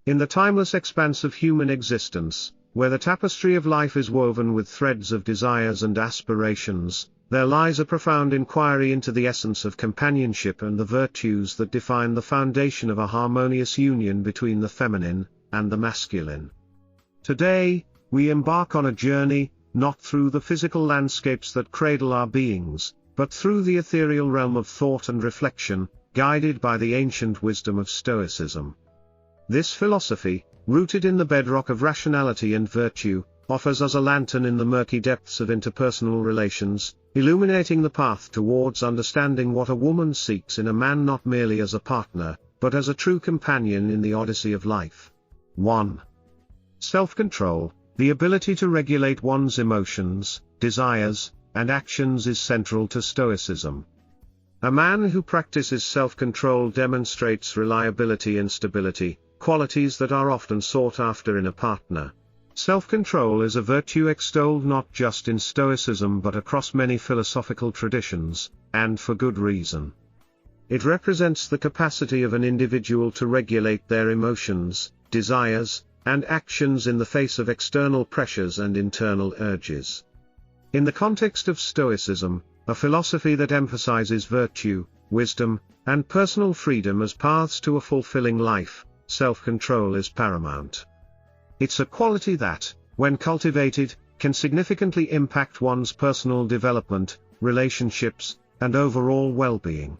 In the timeless expanse of human existence, where the tapestry of life is woven with threads of desires and aspirations, there lies a profound inquiry into the essence of companionship and the virtues that define the foundation of a harmonious union between the feminine and the masculine. Today, we embark on a journey, not through the physical landscapes that cradle our beings, but through the ethereal realm of thought and reflection, guided by the ancient wisdom of Stoicism. This philosophy, rooted in the bedrock of rationality and virtue, offers us a lantern in the murky depths of interpersonal relations, illuminating the path towards understanding what a woman seeks in a man, not merely as a partner, but as a true companion in the odyssey of life. 1. Self-control, the ability to regulate one's emotions, desires, and actions is central to Stoicism. A man who practices self-control demonstrates reliability and stability, qualities that are often sought after in a partner. Self-control is a virtue extolled not just in Stoicism but across many philosophical traditions, and for good reason. It represents the capacity of an individual to regulate their emotions, desires, and actions in the face of external pressures and internal urges. In the context of Stoicism, a philosophy that emphasizes virtue, wisdom, and personal freedom as paths to a fulfilling life, self-control is paramount. It's a quality that, when cultivated, can significantly impact one's personal development, relationships, and overall well-being.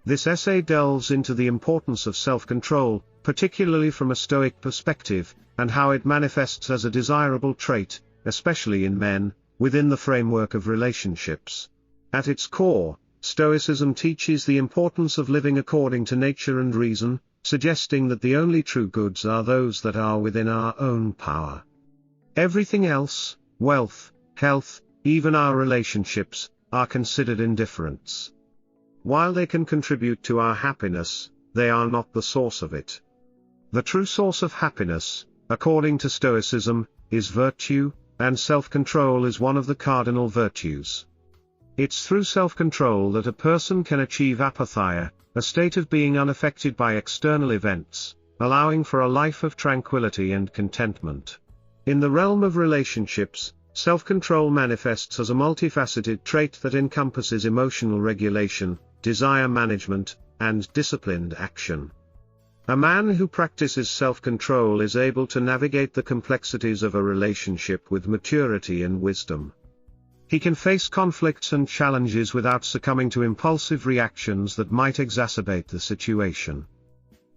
This essay delves into the importance of self-control, particularly from a Stoic perspective, and how it manifests as a desirable trait, especially in men, within the framework of relationships. At its core, Stoicism teaches the importance of living according to nature and reason, suggesting that the only true goods are those that are within our own power. Everything else, wealth, health, even our relationships, are considered indifferents. While they can contribute to our happiness, they are not the source of it. The true source of happiness, according to Stoicism, is virtue, and self-control is one of the cardinal virtues. It's through self-control that a person can achieve apatheia, a state of being unaffected by external events, allowing for a life of tranquility and contentment. In the realm of relationships, self-control manifests as a multifaceted trait that encompasses emotional regulation, desire management, and disciplined action. A man who practices self-control is able to navigate the complexities of a relationship with maturity and wisdom. He can face conflicts and challenges without succumbing to impulsive reactions that might exacerbate the situation.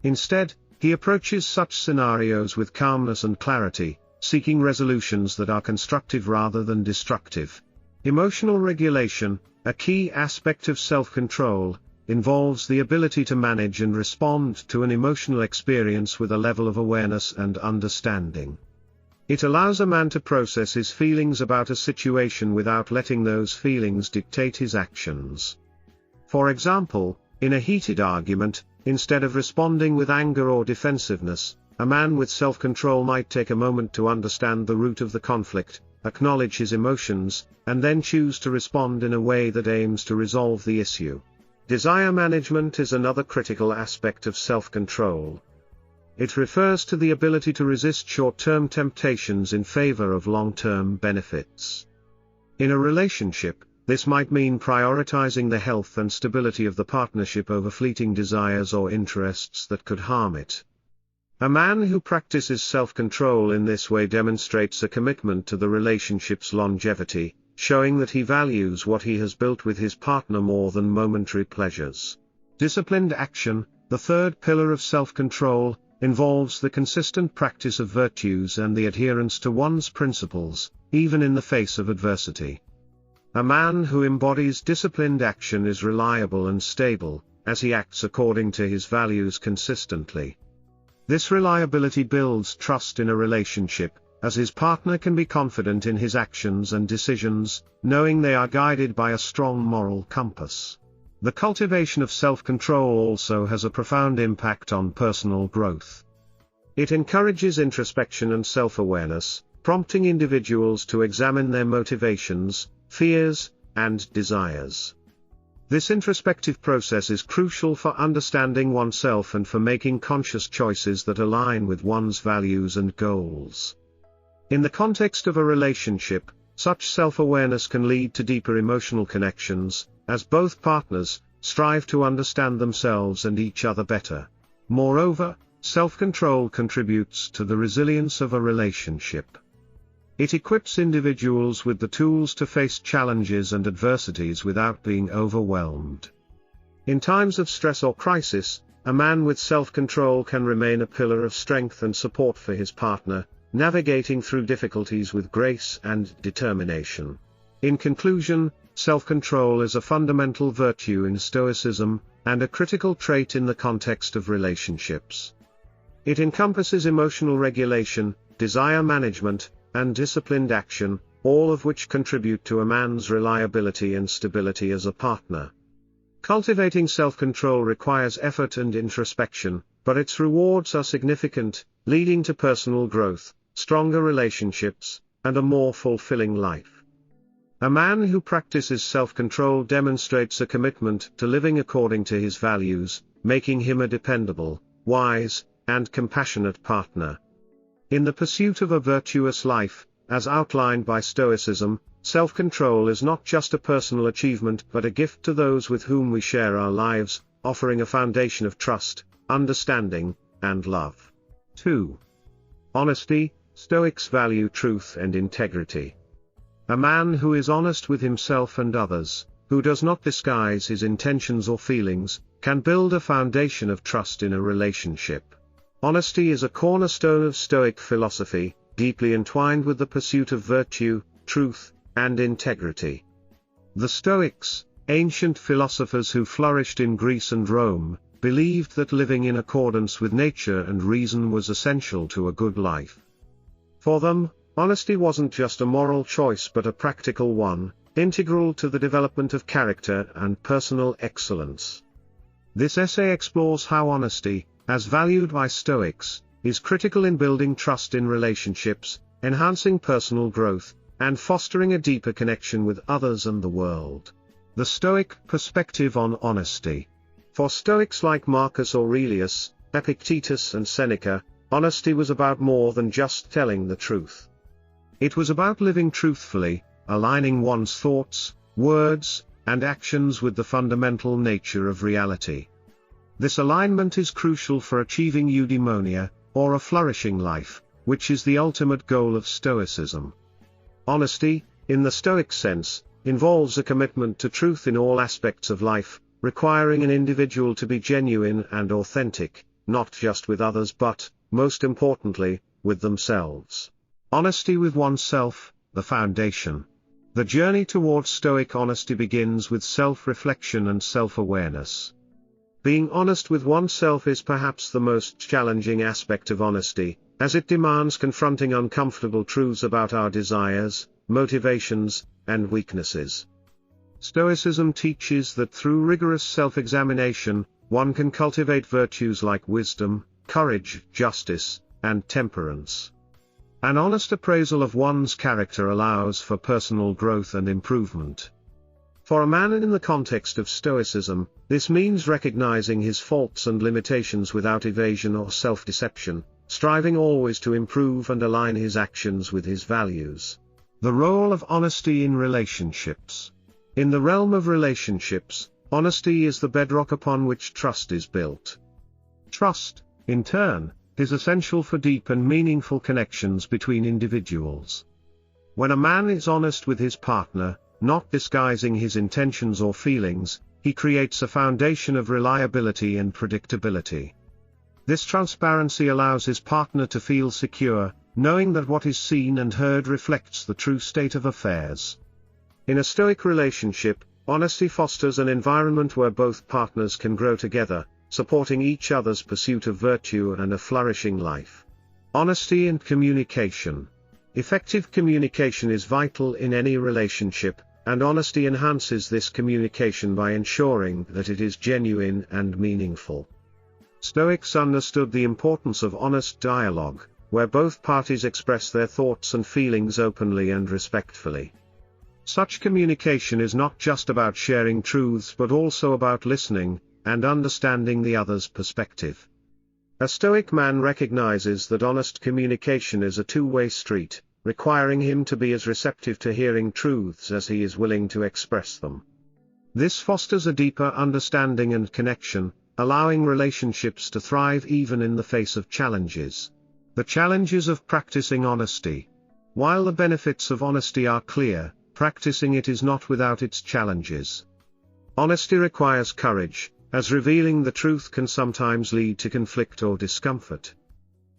Instead, he approaches such scenarios with calmness and clarity, seeking resolutions that are constructive rather than destructive. Emotional regulation, a key aspect of self-control, involves the ability to manage and respond to an emotional experience with a level of awareness and understanding. It allows a man to process his feelings about a situation without letting those feelings dictate his actions. For example, in a heated argument, instead of responding with anger or defensiveness, a man with self-control might take a moment to understand the root of the conflict, acknowledge his emotions, and then choose to respond in a way that aims to resolve the issue. Desire management is another critical aspect of self-control. It refers to the ability to resist short-term temptations in favor of long-term benefits. In a relationship, this might mean prioritizing the health and stability of the partnership over fleeting desires or interests that could harm it. A man who practices self-control in this way demonstrates a commitment to the relationship's longevity, showing that he values what he has built with his partner more than momentary pleasures. Disciplined action, the third pillar of self-control, involves the consistent practice of virtues and the adherence to one's principles, even in the face of adversity. A man who embodies disciplined action is reliable and stable, as he acts according to his values consistently. This reliability builds trust in a relationship, as his partner can be confident in his actions and decisions, knowing they are guided by a strong moral compass. The cultivation of self-control also has a profound impact on personal growth. It encourages introspection and self-awareness, prompting individuals to examine their motivations, fears, and desires. This introspective process is crucial for understanding oneself and for making conscious choices that align with one's values and goals. In the context of a relationship, such self-awareness can lead to deeper emotional connections, as both partners strive to understand themselves and each other better. Moreover, self-control contributes to the resilience of a relationship. It equips individuals with the tools to face challenges and adversities without being overwhelmed. In times of stress or crisis, a man with self-control can remain a pillar of strength and support for his partner, navigating through difficulties with grace and determination. In conclusion, self-control is a fundamental virtue in Stoicism, and a critical trait in the context of relationships. It encompasses emotional regulation, desire management, and disciplined action, all of which contribute to a man's reliability and stability as a partner. Cultivating self-control requires effort and introspection, but its rewards are significant, leading to personal growth, stronger relationships, and a more fulfilling life. A man who practices self-control demonstrates a commitment to living according to his values, making him a dependable, wise, and compassionate partner. In the pursuit of a virtuous life, as outlined by Stoicism, self-control is not just a personal achievement but a gift to those with whom we share our lives, offering a foundation of trust, understanding, and love. 2. Honesty. Stoics value truth and integrity. A man who is honest with himself and others, who does not disguise his intentions or feelings, can build a foundation of trust in a relationship. Honesty is a cornerstone of Stoic philosophy, deeply entwined with the pursuit of virtue, truth, and integrity. The Stoics, ancient philosophers who flourished in Greece and Rome, believed that living in accordance with nature and reason was essential to a good life. For them, honesty wasn't just a moral choice but a practical one, integral to the development of character and personal excellence. This essay explores how honesty, as valued by Stoics, is critical in building trust in relationships, enhancing personal growth, and fostering a deeper connection with others and the world. The Stoic perspective on honesty. For Stoics like Marcus Aurelius, Epictetus and Seneca, honesty was about more than just telling the truth. It was about living truthfully, aligning one's thoughts, words, and actions with the fundamental nature of reality. This alignment is crucial for achieving eudaimonia, or a flourishing life, which is the ultimate goal of Stoicism. Honesty, in the Stoic sense, involves a commitment to truth in all aspects of life, requiring an individual to be genuine and authentic, not just with others but, most importantly, with themselves. Honesty with oneself, the foundation. The journey towards Stoic honesty begins with self-reflection and self-awareness. Being honest with oneself is perhaps the most challenging aspect of honesty, as it demands confronting uncomfortable truths about our desires, motivations, and weaknesses. Stoicism teaches that through rigorous self-examination, one can cultivate virtues like wisdom, courage, justice, and temperance. An honest appraisal of one's character allows for personal growth and improvement. For a man in the context of Stoicism, this means recognizing his faults and limitations without evasion or self-deception, striving always to improve and align his actions with his values. The role of honesty in relationships. In the realm of relationships, honesty is the bedrock upon which trust is built. Trust, in turn, is essential for deep and meaningful connections between individuals. When a man is honest with his partner, not disguising his intentions or feelings, he creates a foundation of reliability and predictability. This transparency allows his partner to feel secure, knowing that what is seen and heard reflects the true state of affairs. In a Stoic relationship, honesty fosters an environment where both partners can grow together, supporting each other's pursuit of virtue and a flourishing life. Honesty and communication. Effective communication is vital in any relationship, and honesty enhances this communication by ensuring that it is genuine and meaningful. Stoics understood the importance of honest dialogue, where both parties express their thoughts and feelings openly and respectfully. Such communication is not just about sharing truths but also about listening and understanding the other's perspective. A Stoic man recognizes that honest communication is a two-way street, requiring him to be as receptive to hearing truths as he is willing to express them. This fosters a deeper understanding and connection, allowing relationships to thrive even in the face of challenges. The challenges of practicing honesty. While the benefits of honesty are clear, practicing it is not without its challenges. Honesty requires courage, as revealing the truth can sometimes lead to conflict or discomfort.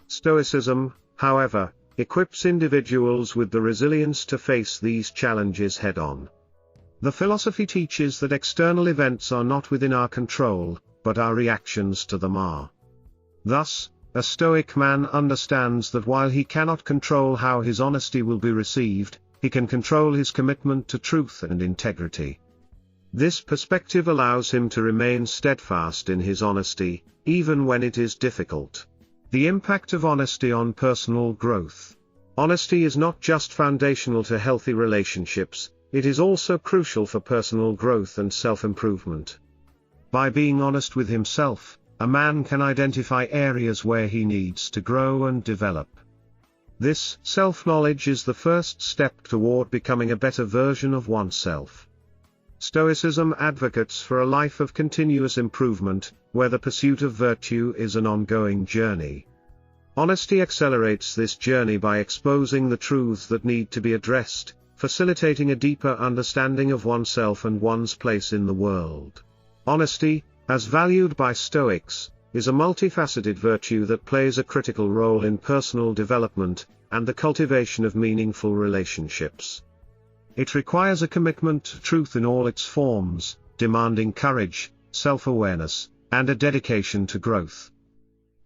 Stoicism, however, equips individuals with the resilience to face these challenges head-on. The philosophy teaches that external events are not within our control, but our reactions to them are. Thus, a Stoic man understands that while he cannot control how his honesty will be received, he can control his commitment to truth and integrity. This perspective allows him to remain steadfast in his honesty, even when it is difficult. The impact of honesty on personal growth. Honesty is not just foundational to healthy relationships, it is also crucial for personal growth and self-improvement. By being honest with himself, a man can identify areas where he needs to grow and develop. This self-knowledge is the first step toward becoming a better version of oneself. Stoicism advocates for a life of continuous improvement, where the pursuit of virtue is an ongoing journey. Honesty accelerates this journey by exposing the truths that need to be addressed, facilitating a deeper understanding of oneself and one's place in the world. Honesty, as valued by Stoics, is a multifaceted virtue that plays a critical role in personal development and the cultivation of meaningful relationships. It requires a commitment to truth in all its forms, demanding courage, self-awareness, and a dedication to growth.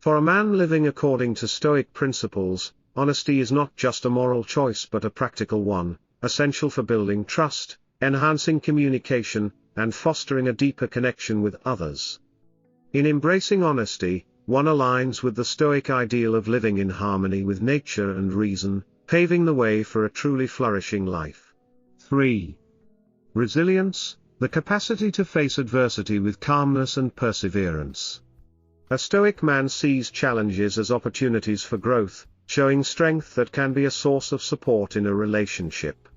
For a man living according to Stoic principles, honesty is not just a moral choice but a practical one, essential for building trust, enhancing communication, and fostering a deeper connection with others. In embracing honesty, one aligns with the Stoic ideal of living in harmony with nature and reason, paving the way for a truly flourishing life. 3. Resilience, the capacity to face adversity with calmness and perseverance. A Stoic man sees challenges as opportunities for growth, showing strength that can be a source of support in a relationship.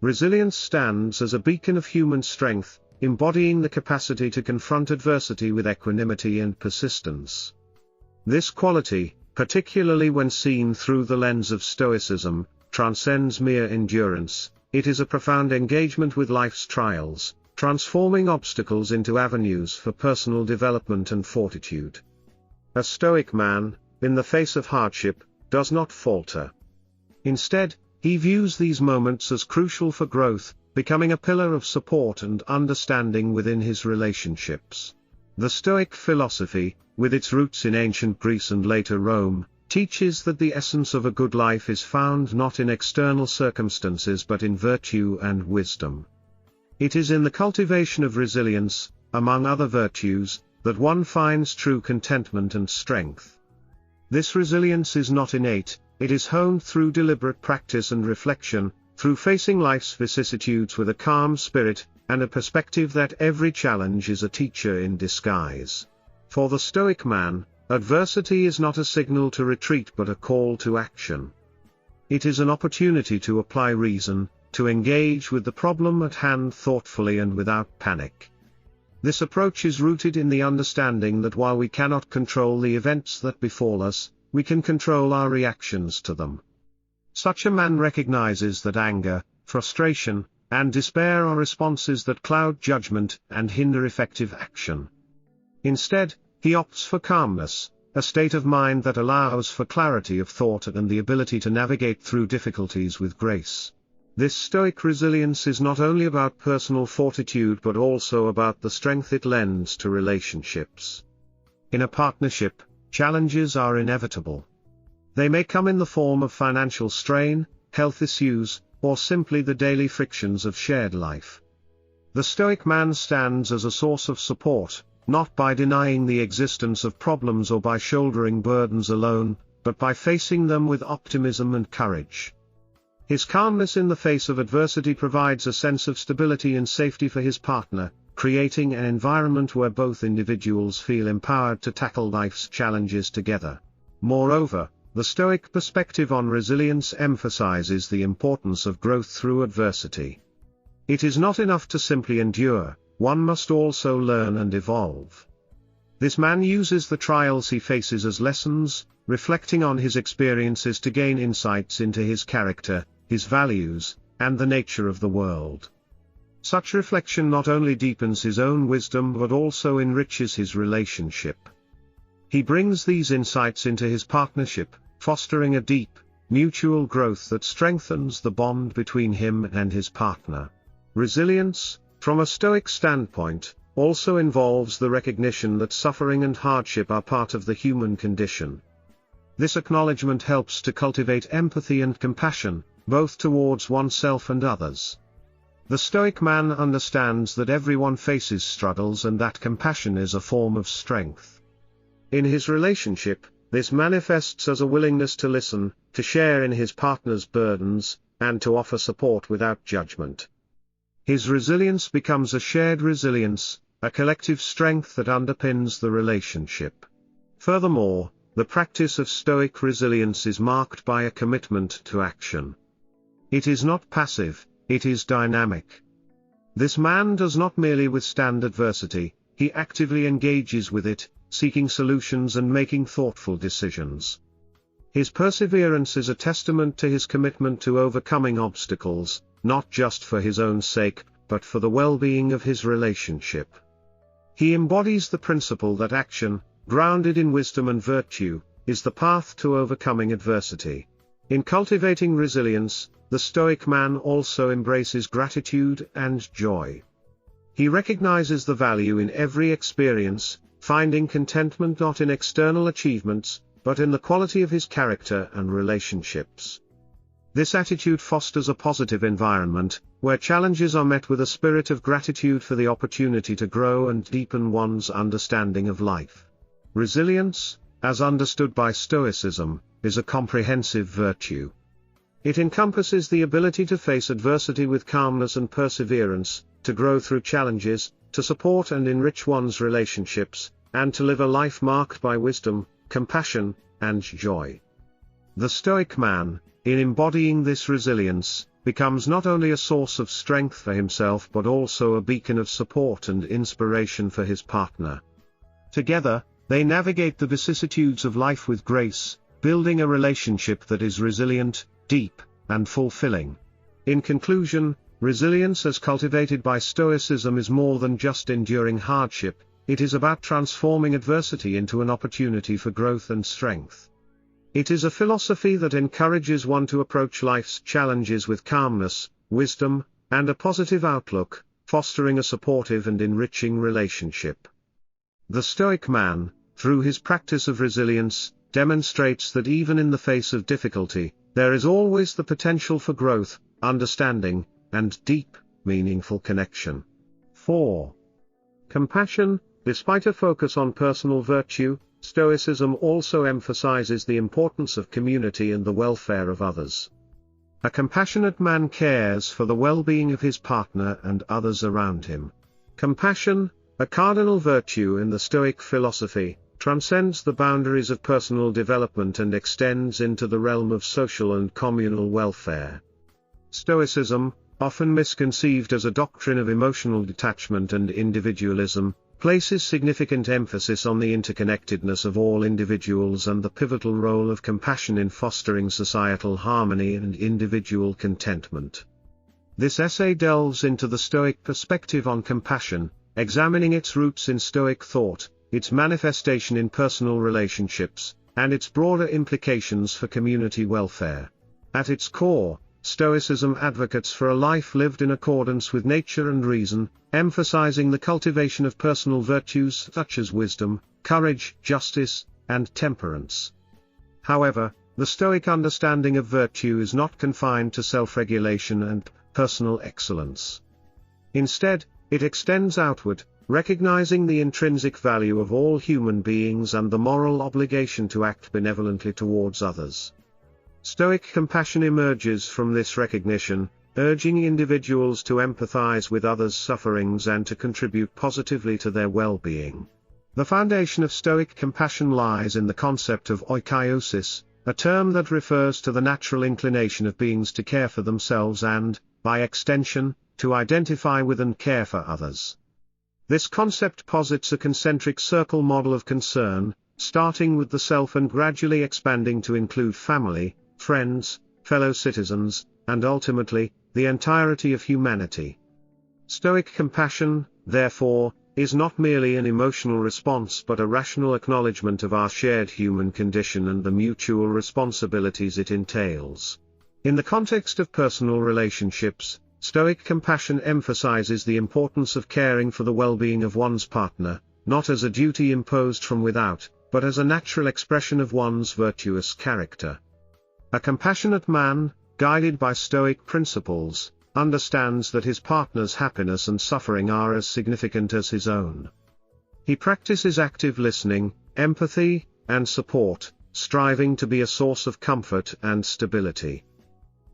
Resilience stands as a beacon of human strength, embodying the capacity to confront adversity with equanimity and persistence. This quality, particularly when seen through the lens of Stoicism, transcends mere endurance. It is a profound engagement with life's trials, transforming obstacles into avenues for personal development and fortitude. A Stoic man, in the face of hardship, does not falter. Instead, he views these moments as crucial for growth, becoming a pillar of support and understanding within his relationships. The Stoic philosophy, with its roots in ancient Greece and later Rome, teaches that the essence of a good life is found not in external circumstances but in virtue and wisdom. It is in the cultivation of resilience, among other virtues, that one finds true contentment and strength. This resilience is not innate, it is honed through deliberate practice and reflection, through facing life's vicissitudes with a calm spirit, and a perspective that every challenge is a teacher in disguise. For the Stoic man, adversity is not a signal to retreat but a call to action. It is an opportunity to apply reason, to engage with the problem at hand thoughtfully and without panic. This approach is rooted in the understanding that while we cannot control the events that befall us, we can control our reactions to them. Such a man recognizes that anger, frustration, and despair are responses that cloud judgment and hinder effective action. Instead, he opts for calmness, a state of mind that allows for clarity of thought and the ability to navigate through difficulties with grace. This Stoic resilience is not only about personal fortitude but also about the strength it lends to relationships. In a partnership, challenges are inevitable. They may come in the form of financial strain, health issues, or simply the daily frictions of shared life. The Stoic man stands as a source of support, not by denying the existence of problems or by shouldering burdens alone, but by facing them with optimism and courage. His calmness in the face of adversity provides a sense of stability and safety for his partner, creating an environment where both individuals feel empowered to tackle life's challenges together. Moreover, the Stoic perspective on resilience emphasizes the importance of growth through adversity. It is not enough to simply endure, one must also learn and evolve. This man uses the trials he faces as lessons, reflecting on his experiences to gain insights into his character, his values, and the nature of the world. Such reflection not only deepens his own wisdom but also enriches his relationship. He brings these insights into his partnership, fostering a deep, mutual growth that strengthens the bond between him and his partner. Resilience, from a Stoic standpoint, also involves the recognition that suffering and hardship are part of the human condition. This acknowledgement helps to cultivate empathy and compassion, both towards oneself and others. The Stoic man understands that everyone faces struggles and that compassion is a form of strength. In his relationship, this manifests as a willingness to listen, to share in his partner's burdens, and to offer support without judgment. His resilience becomes a shared resilience, a collective strength that underpins the relationship. Furthermore, the practice of Stoic resilience is marked by a commitment to action. It is not passive, it is dynamic. This man does not merely withstand adversity, he actively engages with it, seeking solutions and making thoughtful decisions. His perseverance is a testament to his commitment to overcoming obstacles, not just for his own sake, but for the well-being of his relationship. He embodies the principle that action, grounded in wisdom and virtue, is the path to overcoming adversity. In cultivating resilience, the Stoic man also embraces gratitude and joy. He recognizes the value in every experience, finding contentment not in external achievements, but in the quality of his character and relationships. This attitude fosters a positive environment, where challenges are met with a spirit of gratitude for the opportunity to grow and deepen one's understanding of life. Resilience, as understood by Stoicism, is a comprehensive virtue. It encompasses the ability to face adversity with calmness and perseverance, to grow through challenges, to support and enrich one's relationships, and to live a life marked by wisdom, compassion, and joy. The Stoic man, in embodying this resilience, becomes not only a source of strength for himself but also a beacon of support and inspiration for his partner. Together, they navigate the vicissitudes of life with grace, building a relationship that is resilient, deep, and fulfilling. In conclusion, resilience as cultivated by Stoicism is more than just enduring hardship, it is about transforming adversity into an opportunity for growth and strength. It is a philosophy that encourages one to approach life's challenges with calmness, wisdom, and a positive outlook, fostering a supportive and enriching relationship. The Stoic man, through his practice of resilience, demonstrates that even in the face of difficulty, there is always the potential for growth, understanding, and deep, meaningful connection. 4. Compassion. Despite a focus on personal virtue, Stoicism also emphasizes the importance of community and the welfare of others. A compassionate man cares for the well-being of his partner and others around him. Compassion, a cardinal virtue in the Stoic philosophy, transcends the boundaries of personal development and extends into the realm of social and communal welfare. Stoicism, often misconceived as a doctrine of emotional detachment and individualism, places significant emphasis on the interconnectedness of all individuals and the pivotal role of compassion in fostering societal harmony and individual contentment. This essay delves into the Stoic perspective on compassion, examining its roots in Stoic thought, its manifestation in personal relationships, and its broader implications for community welfare. At its core, Stoicism advocates for a life lived in accordance with nature and reason, emphasizing the cultivation of personal virtues such as wisdom, courage, justice, and temperance. However, the Stoic understanding of virtue is not confined to self-regulation and personal excellence. Instead, it extends outward, recognizing the intrinsic value of all human beings and the moral obligation to act benevolently towards others. Stoic compassion emerges from this recognition, urging individuals to empathize with others' sufferings and to contribute positively to their well-being. The foundation of Stoic compassion lies in the concept of oikeiosis, a term that refers to the natural inclination of beings to care for themselves and, by extension, to identify with and care for others. This concept posits a concentric circle model of concern, starting with the self and gradually expanding to include family, friends, fellow citizens, and ultimately, the entirety of humanity. Stoic compassion, therefore, is not merely an emotional response but a rational acknowledgement of our shared human condition and the mutual responsibilities it entails. In the context of personal relationships, Stoic compassion emphasizes the importance of caring for the well-being of one's partner, not as a duty imposed from without, but as a natural expression of one's virtuous character. A compassionate man, guided by Stoic principles, understands that his partner's happiness and suffering are as significant as his own. He practices active listening, empathy, and support, striving to be a source of comfort and stability.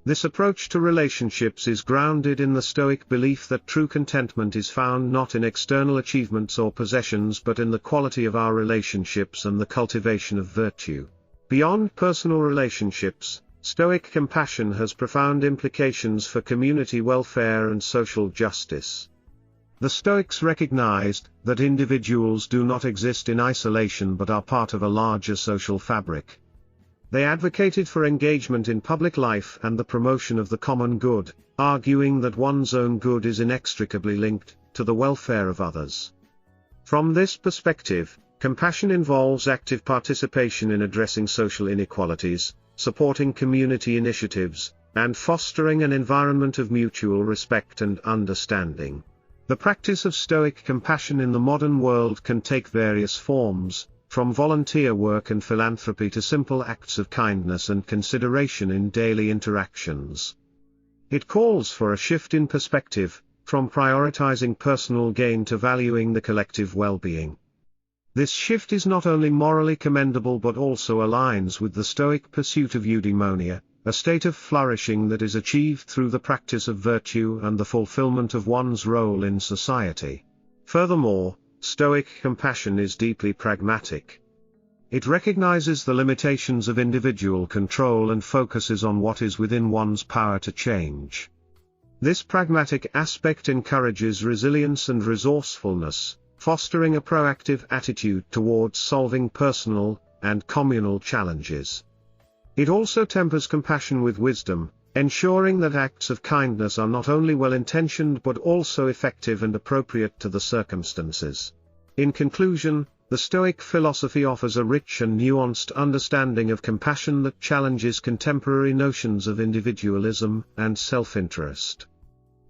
This approach to relationships is grounded in the Stoic belief that true contentment is found not in external achievements or possessions but in the quality of our relationships and the cultivation of virtue. Beyond personal relationships, Stoic compassion has profound implications for community welfare and social justice. The Stoics recognized that individuals do not exist in isolation but are part of a larger social fabric. They advocated for engagement in public life and the promotion of the common good, arguing that one's own good is inextricably linked to the welfare of others. From this perspective, compassion involves active participation in addressing social inequalities, supporting community initiatives, and fostering an environment of mutual respect and understanding. The practice of Stoic compassion in the modern world can take various forms, from volunteer work and philanthropy to simple acts of kindness and consideration in daily interactions. It calls for a shift in perspective, from prioritizing personal gain to valuing the collective well-being. This shift is not only morally commendable but also aligns with the Stoic pursuit of eudaimonia, a state of flourishing that is achieved through the practice of virtue and the fulfillment of one's role in society. Furthermore, Stoic compassion is deeply pragmatic. It recognizes the limitations of individual control and focuses on what is within one's power to change. This pragmatic aspect encourages resilience and resourcefulness, fostering a proactive attitude towards solving personal and communal challenges. It also tempers compassion with wisdom, ensuring that acts of kindness are not only well-intentioned but also effective and appropriate to the circumstances. In conclusion, the Stoic philosophy offers a rich and nuanced understanding of compassion that challenges contemporary notions of individualism and self-interest.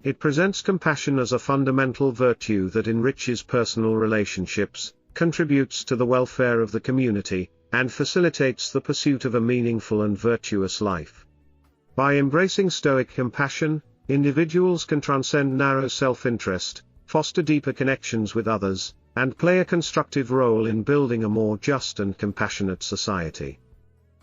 It presents compassion as a fundamental virtue that enriches personal relationships, contributes to the welfare of the community, and facilitates the pursuit of a meaningful and virtuous life. By embracing Stoic compassion, individuals can transcend narrow self-interest, foster deeper connections with others, and play a constructive role in building a more just and compassionate society.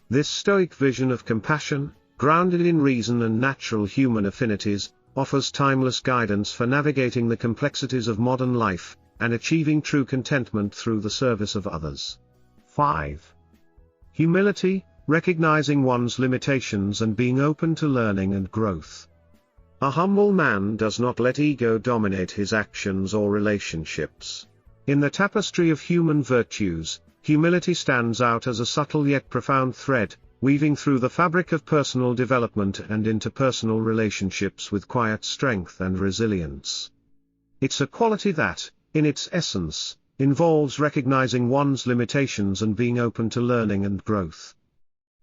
This Stoic vision of compassion, grounded in reason and natural human affinities, offers timeless guidance for navigating the complexities of modern life, and achieving true contentment through the service of others. 5. Humility, recognizing one's limitations and being open to learning and growth. A humble man does not let ego dominate his actions or relationships. In the tapestry of human virtues, humility stands out as a subtle yet profound thread, weaving through the fabric of personal development and interpersonal relationships with quiet strength and resilience. It's a quality that, in its essence, involves recognizing one's limitations and being open to learning and growth.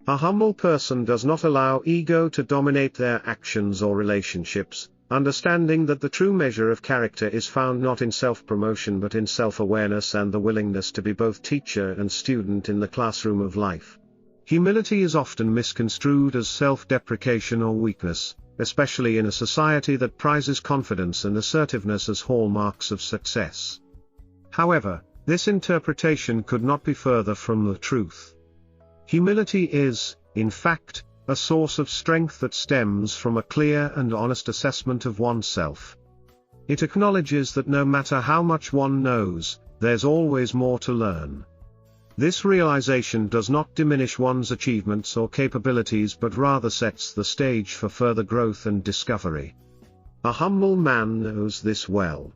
A humble person does not allow ego to dominate their actions or relationships, understanding that the true measure of character is found not in self-promotion but in self-awareness and the willingness to be both teacher and student in the classroom of life. Humility is often misconstrued as self-deprecation or weakness, especially in a society that prizes confidence and assertiveness as hallmarks of success. However, this interpretation could not be further from the truth. Humility is, in fact, a source of strength that stems from a clear and honest assessment of oneself. It acknowledges that no matter how much one knows, there's always more to learn. This realization does not diminish one's achievements or capabilities but rather sets the stage for further growth and discovery. A humble man knows this well.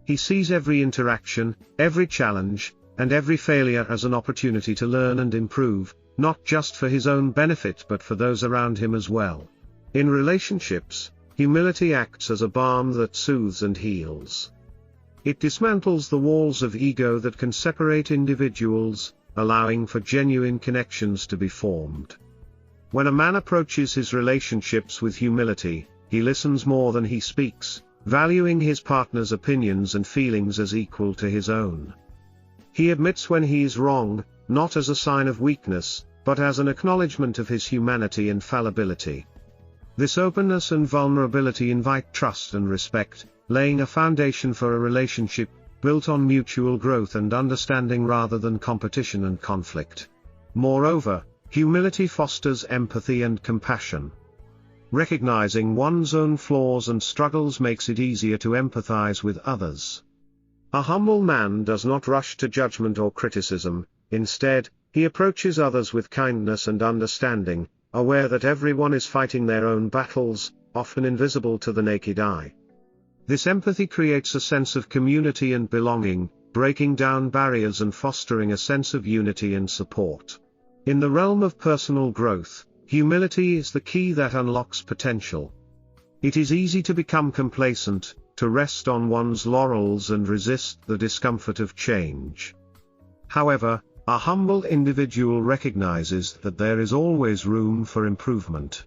He sees every interaction, every challenge, and every failure as an opportunity to learn and improve, not just for his own benefit but for those around him as well. In relationships, humility acts as a balm that soothes and heals. It dismantles the walls of ego that can separate individuals, allowing for genuine connections to be formed. When a man approaches his relationships with humility, he listens more than he speaks, valuing his partner's opinions and feelings as equal to his own. He admits when he is wrong, not as a sign of weakness, but as an acknowledgement of his humanity and fallibility. This openness and vulnerability invite trust and respect, laying a foundation for a relationship built on mutual growth and understanding rather than competition and conflict. Moreover, humility fosters empathy and compassion. Recognizing one's own flaws and struggles makes it easier to empathize with others. A humble man does not rush to judgment or criticism. Instead, he approaches others with kindness and understanding, aware that everyone is fighting their own battles, often invisible to the naked eye. This empathy creates a sense of community and belonging, breaking down barriers and fostering a sense of unity and support. In the realm of personal growth, humility is the key that unlocks potential. It is easy to become complacent, to rest on one's laurels and resist the discomfort of change. However, a humble individual recognizes that there is always room for improvement.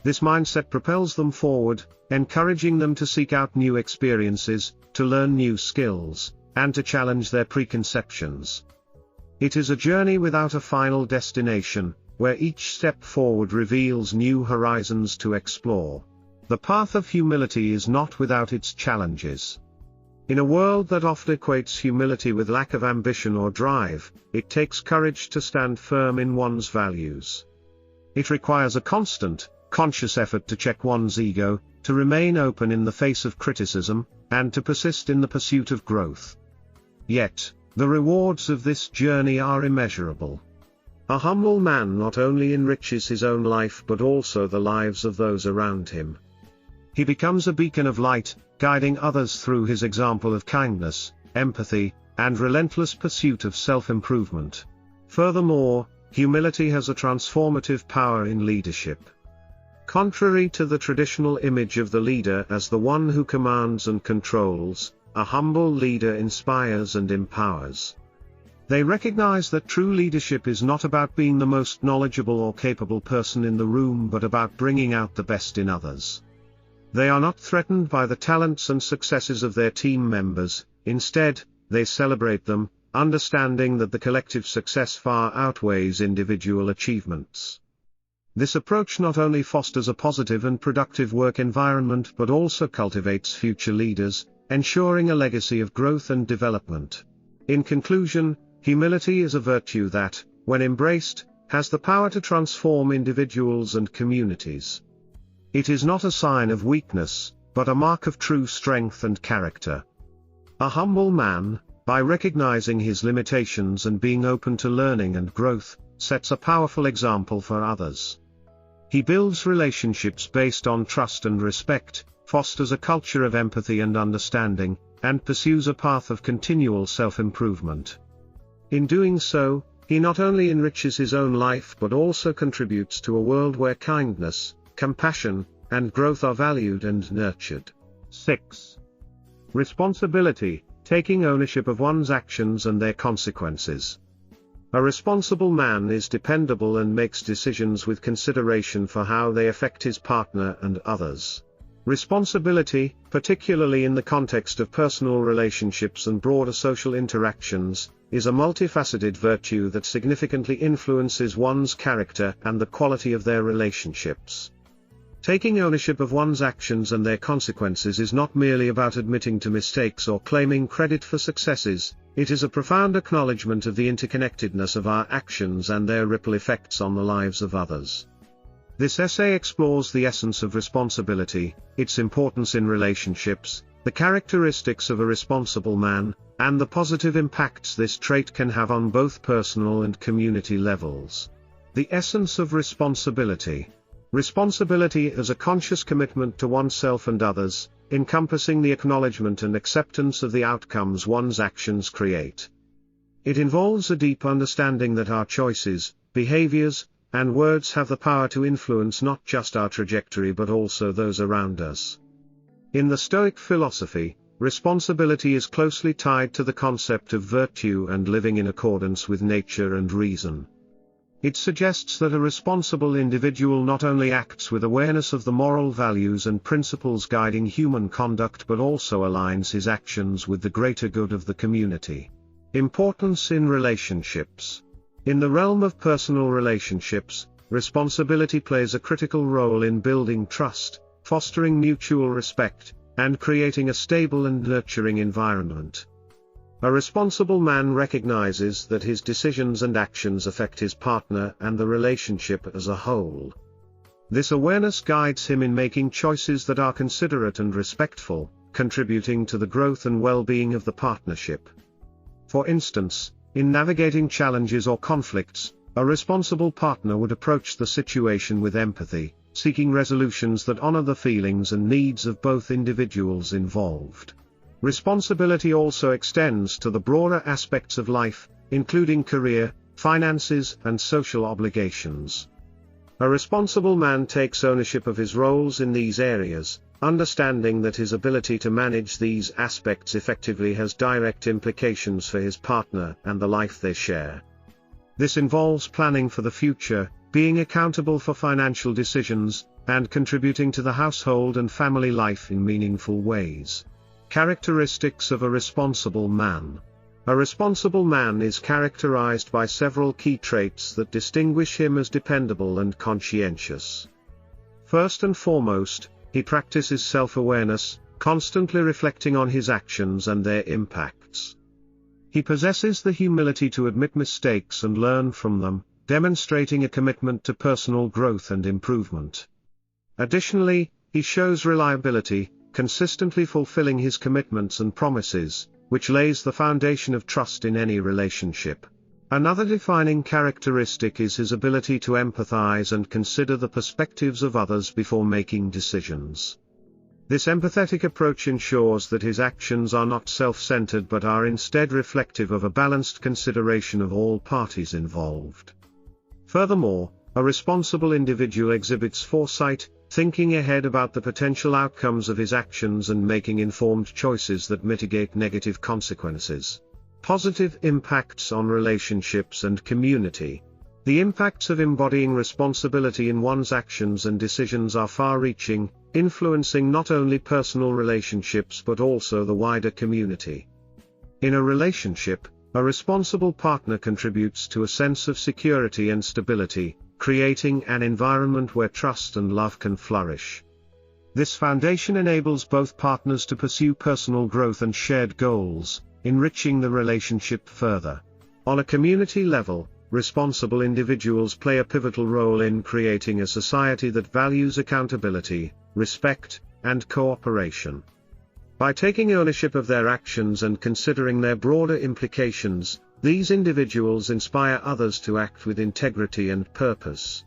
This mindset propels them forward, encouraging them to seek out new experiences, to learn new skills, and to challenge their preconceptions. It is a journey without a final destination, where each step forward reveals new horizons to explore. The path of humility is not without its challenges. In a world that often equates humility with lack of ambition or drive, it takes courage to stand firm in one's values. It requires a constant, conscious effort to check one's ego, to remain open in the face of criticism, and to persist in the pursuit of growth. Yet, the rewards of this journey are immeasurable. A humble man not only enriches his own life but also the lives of those around him. He becomes a beacon of light, guiding others through his example of kindness, empathy, and relentless pursuit of self-improvement. Furthermore, humility has a transformative power in leadership. Contrary to the traditional image of the leader as the one who commands and controls, a humble leader inspires and empowers. They recognize that true leadership is not about being the most knowledgeable or capable person in the room but about bringing out the best in others. They are not threatened by the talents and successes of their team members. Instead, they celebrate them, understanding that the collective success far outweighs individual achievements. This approach not only fosters a positive and productive work environment but also cultivates future leaders, ensuring a legacy of growth and development. In conclusion, humility is a virtue that, when embraced, has the power to transform individuals and communities. It is not a sign of weakness, but a mark of true strength and character. A humble man, by recognizing his limitations and being open to learning and growth, sets a powerful example for others. He builds relationships based on trust and respect, fosters a culture of empathy and understanding, and pursues a path of continual self-improvement. In doing so, he not only enriches his own life but also contributes to a world where kindness, compassion, and growth are valued and nurtured. 6. Responsibility, taking ownership of one's actions and their consequences. A responsible man is dependable and makes decisions with consideration for how they affect his partner and others. Responsibility, particularly in the context of personal relationships and broader social interactions, is a multifaceted virtue that significantly influences one's character and the quality of their relationships. Taking ownership of one's actions and their consequences is not merely about admitting to mistakes or claiming credit for successes. It is a profound acknowledgement of the interconnectedness of our actions and their ripple effects on the lives of others. This essay explores the essence of responsibility, its importance in relationships, the characteristics of a responsible man, and the positive impacts this trait can have on both personal and community levels. The essence of responsibility. Responsibility is a conscious commitment to oneself and others, encompassing the acknowledgement and acceptance of the outcomes one's actions create. It involves a deep understanding that our choices, behaviors, and words have the power to influence not just our trajectory but also those around us. In the Stoic philosophy, responsibility is closely tied to the concept of virtue and living in accordance with nature and reason. It suggests that a responsible individual not only acts with awareness of the moral values and principles guiding human conduct but also aligns his actions with the greater good of the community. Importance in relationships. In the realm of personal relationships, responsibility plays a critical role in building trust, fostering mutual respect, and creating a stable and nurturing environment. A responsible man recognizes that his decisions and actions affect his partner and the relationship as a whole. This awareness guides him in making choices that are considerate and respectful, contributing to the growth and well-being of the partnership. For instance, in navigating challenges or conflicts, a responsible partner would approach the situation with empathy, seeking resolutions that honor the feelings and needs of both individuals involved. Responsibility also extends to the broader aspects of life, including career, finances, and social obligations. A responsible man takes ownership of his roles in these areas, understanding that his ability to manage these aspects effectively has direct implications for his partner and the life they share. This involves planning for the future, being accountable for financial decisions, and contributing to the household and family life in meaningful ways. Characteristics of a responsible man. A responsible man is characterized by several key traits that distinguish him as dependable and conscientious. First and foremost, he practices self-awareness, constantly reflecting on his actions and their impacts. He possesses the humility to admit mistakes and learn from them, demonstrating a commitment to personal growth and improvement. Additionally, he shows reliability, consistently fulfilling his commitments and promises, which lays the foundation of trust in any relationship. Another defining characteristic is his ability to empathize and consider the perspectives of others before making decisions. This empathetic approach ensures that his actions are not self-centered but are instead reflective of a balanced consideration of all parties involved. Furthermore, a responsible individual exhibits foresight, thinking ahead about the potential outcomes of his actions and making informed choices that mitigate negative consequences. Positive impacts on relationships and community. The impacts of embodying responsibility in one's actions and decisions are far-reaching, influencing not only personal relationships but also the wider community. In a relationship, a responsible partner contributes to a sense of security and stability, creating an environment where trust and love can flourish. This foundation enables both partners to pursue personal growth and shared goals, enriching the relationship further. On a community level, responsible individuals play a pivotal role in creating a society that values accountability, respect, and cooperation. By taking ownership of their actions and considering their broader implications, these individuals inspire others to act with integrity and purpose.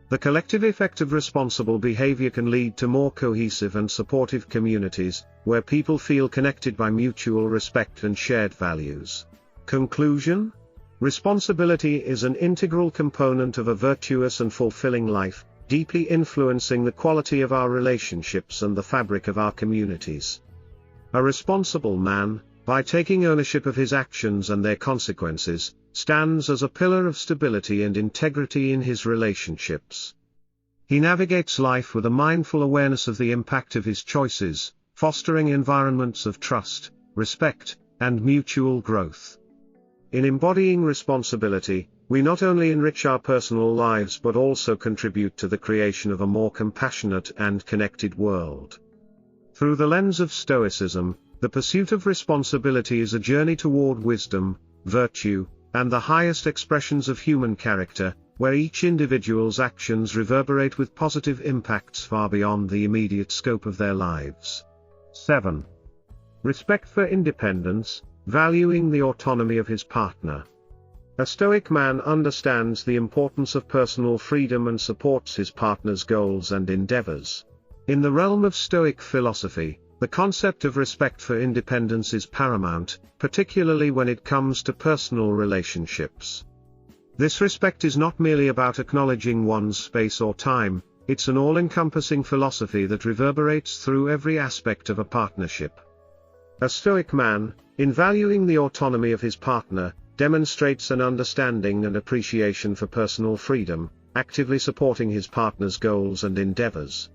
The collective effect of responsible behavior can lead to more cohesive and supportive communities, where people feel connected by mutual respect and shared values. Conclusion? Responsibility is an integral component of a virtuous and fulfilling life, deeply influencing the quality of our relationships and the fabric of our communities. A responsible man, by taking ownership of his actions and their consequences, stands as a pillar of stability and integrity in his relationships. He navigates life with a mindful awareness of the impact of his choices, fostering environments of trust, respect, and mutual growth. In embodying responsibility, we not only enrich our personal lives but also contribute to the creation of a more compassionate and connected world. Through the lens of Stoicism, the pursuit of responsibility is a journey toward wisdom, virtue, and the highest expressions of human character, where each individual's actions reverberate with positive impacts far beyond the immediate scope of their lives. 7. Respect for independence, valuing the autonomy of his partner. A Stoic man understands the importance of personal freedom and supports his partner's goals and endeavors. In the realm of Stoic philosophy, the concept of respect for independence is paramount, particularly when it comes to personal relationships. This respect is not merely about acknowledging one's space or time, it's an all-encompassing philosophy that reverberates through every aspect of a partnership. A Stoic man, in valuing the autonomy of his partner, demonstrates an understanding and appreciation for personal freedom, actively supporting his partner's goals and endeavors.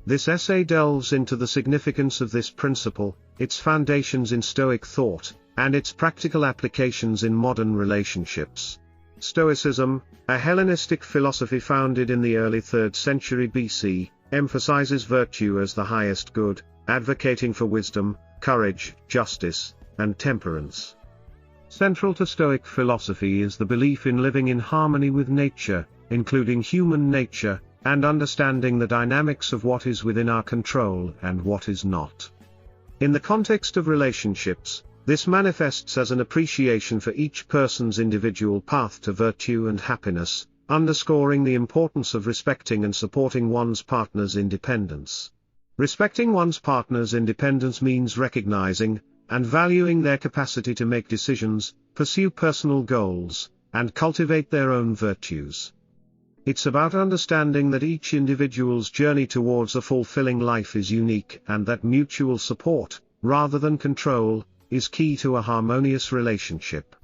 This essay delves into the significance of this principle, its foundations in Stoic thought, and its practical applications in modern relationships. Stoicism, a Hellenistic philosophy founded in the early 3rd century BC, emphasizes virtue as the highest good, advocating for wisdom, courage, justice, and temperance. Central to Stoic philosophy is the belief in living in harmony with nature, including human nature, and understanding the dynamics of what is within our control and what is not. In the context of relationships, this manifests as an appreciation for each person's individual path to virtue and happiness, underscoring the importance of respecting and supporting one's partner's independence. Respecting one's partner's independence means recognizing and valuing their capacity to make decisions, pursue personal goals, and cultivate their own virtues. It's about understanding that each individual's journey towards a fulfilling life is unique and that mutual support, rather than control, is key to a harmonious relationship.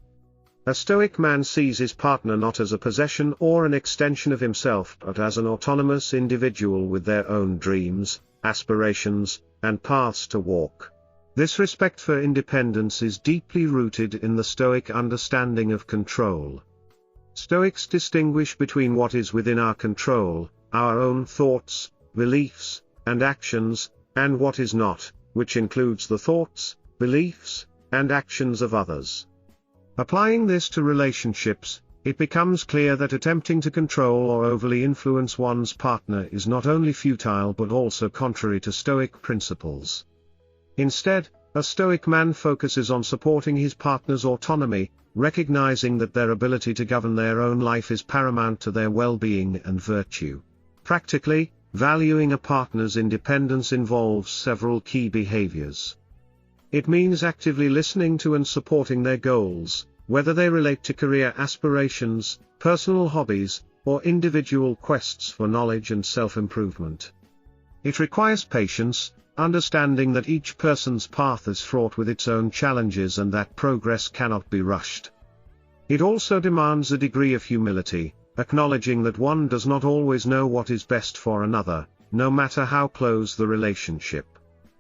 A Stoic man sees his partner not as a possession or an extension of himself but as an autonomous individual with their own dreams, aspirations, and paths to walk. This respect for independence is deeply rooted in the Stoic understanding of control. Stoics distinguish between what is within our control, our own thoughts, beliefs, and actions, and what is not, which includes the thoughts, beliefs, and actions of others. Applying this to relationships, it becomes clear that attempting to control or overly influence one's partner is not only futile but also contrary to Stoic principles. Instead, a Stoic man focuses on supporting his partner's autonomy, recognizing that their ability to govern their own life is paramount to their well-being and virtue. Practically, valuing a partner's independence involves several key behaviors. It means actively listening to and supporting their goals, whether they relate to career aspirations, personal hobbies, or individual quests for knowledge and self-improvement. It requires patience, understanding that each person's path is fraught with its own challenges and that progress cannot be rushed. It also demands a degree of humility, acknowledging that one does not always know what is best for another, no matter how close the relationship.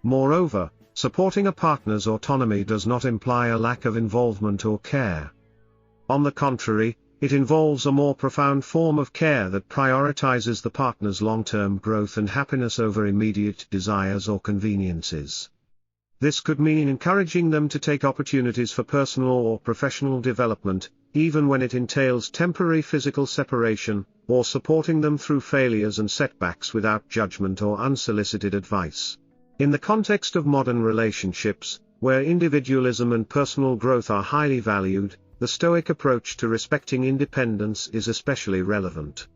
Moreover, supporting a partner's autonomy does not imply a lack of involvement or care. On the contrary, it involves a more profound form of care that prioritizes the partner's long-term growth and happiness over immediate desires or conveniences. This could mean encouraging them to take opportunities for personal or professional development, even when it entails temporary physical separation, or supporting them through failures and setbacks without judgment or unsolicited advice. In the context of modern relationships, where individualism and personal growth are highly valued, the Stoic approach to respecting independence is especially relevant.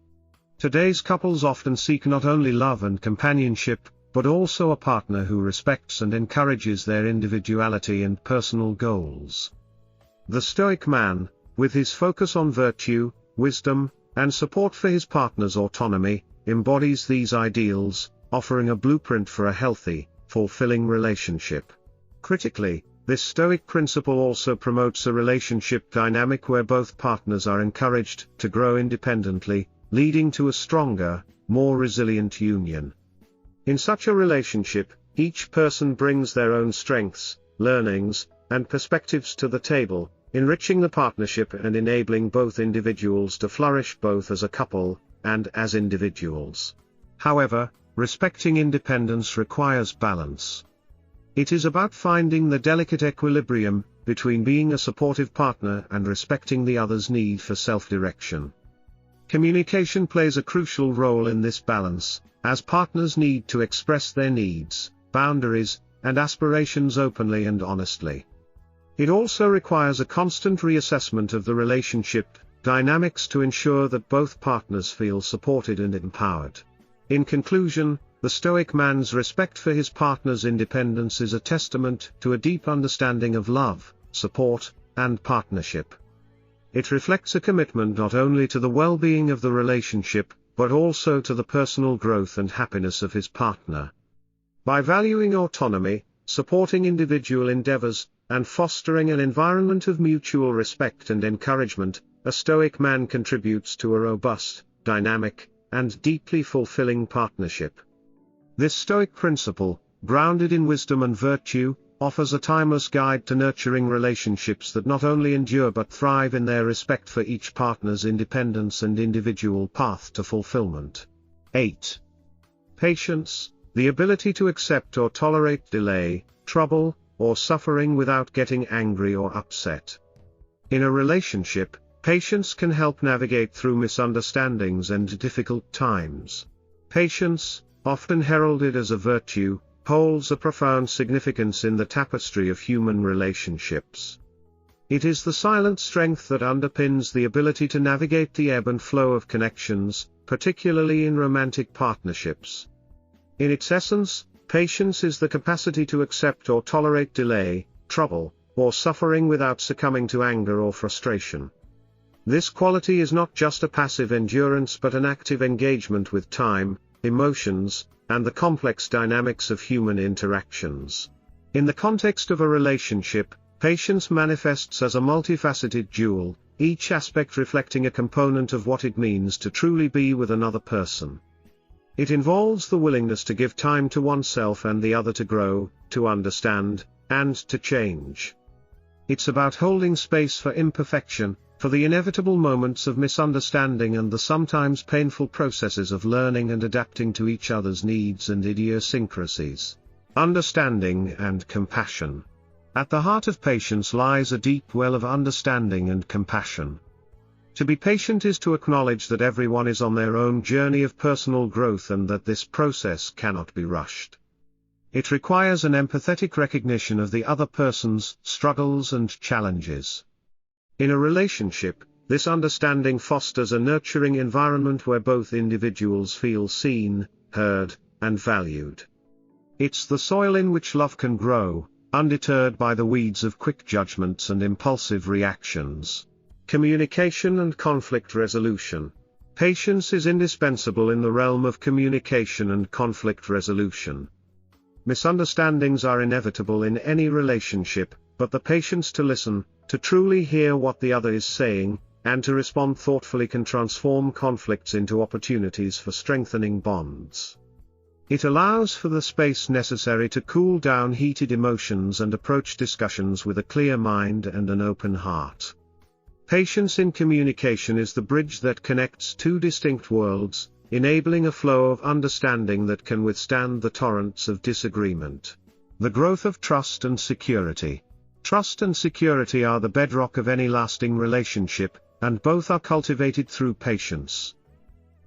Today's couples often seek not only love and companionship, but also a partner who respects and encourages their individuality and personal goals. The Stoic man, with his focus on virtue, wisdom, and support for his partner's autonomy, embodies these ideals, offering a blueprint for a healthy, fulfilling relationship. Critically, this Stoic principle also promotes a relationship dynamic where both partners are encouraged to grow independently, leading to a stronger, more resilient union. In such a relationship, each person brings their own strengths, learnings, and perspectives to the table, enriching the partnership and enabling both individuals to flourish both as a couple and as individuals. However, respecting independence requires balance. It is about finding the delicate equilibrium between being a supportive partner and respecting the other's need for self-direction. Communication plays a crucial role in this balance, as partners need to express their needs, boundaries, and aspirations openly and honestly. It also requires a constant reassessment of the relationship dynamics to ensure that both partners feel supported and empowered. In conclusion, the Stoic man's respect for his partner's independence is a testament to a deep understanding of love, support, and partnership. It reflects a commitment not only to the well-being of the relationship, but also to the personal growth and happiness of his partner. By valuing autonomy, supporting individual endeavors, and fostering an environment of mutual respect and encouragement, a Stoic man contributes to a robust, dynamic, and deeply fulfilling partnership. This Stoic principle, grounded in wisdom and virtue, offers a timeless guide to nurturing relationships that not only endure but thrive in their respect for each partner's independence and individual path to fulfillment. 8. Patience, the ability to accept or tolerate delay, trouble, or suffering without getting angry or upset. In a relationship, patience can help navigate through misunderstandings and difficult times. Patience, often heralded as a virtue, holds a profound significance in the tapestry of human relationships. It is the silent strength that underpins the ability to navigate the ebb and flow of connections, particularly in romantic partnerships. In its essence, patience is the capacity to accept or tolerate delay, trouble, or suffering without succumbing to anger or frustration. This quality is not just a passive endurance but an active engagement with time, emotions, and the complex dynamics of human interactions. In the context of a relationship, patience manifests as a multifaceted jewel, each aspect reflecting a component of what it means to truly be with another person. It involves the willingness to give time to oneself and the other to grow, to understand, and to change. It's about holding space for imperfection, for the inevitable moments of misunderstanding and the sometimes painful processes of learning and adapting to each other's needs and idiosyncrasies. Understanding and compassion. At the heart of patience lies a deep well of understanding and compassion. To be patient is to acknowledge that everyone is on their own journey of personal growth and that this process cannot be rushed. It requires an empathetic recognition of the other person's struggles and challenges. In a relationship, this understanding fosters a nurturing environment where both individuals feel seen, heard, and valued. It's the soil in which love can grow, undeterred by the weeds of quick judgments and impulsive reactions. Communication and conflict resolution. Patience is indispensable in the realm of communication and conflict resolution. Misunderstandings are inevitable in any relationship, but the patience to listen, to truly hear what the other is saying, and to respond thoughtfully can transform conflicts into opportunities for strengthening bonds. It allows for the space necessary to cool down heated emotions and approach discussions with a clear mind and an open heart. Patience in communication is the bridge that connects two distinct worlds, enabling a flow of understanding that can withstand the torrents of disagreement. The growth of trust and security. Trust and security are the bedrock of any lasting relationship, and both are cultivated through patience.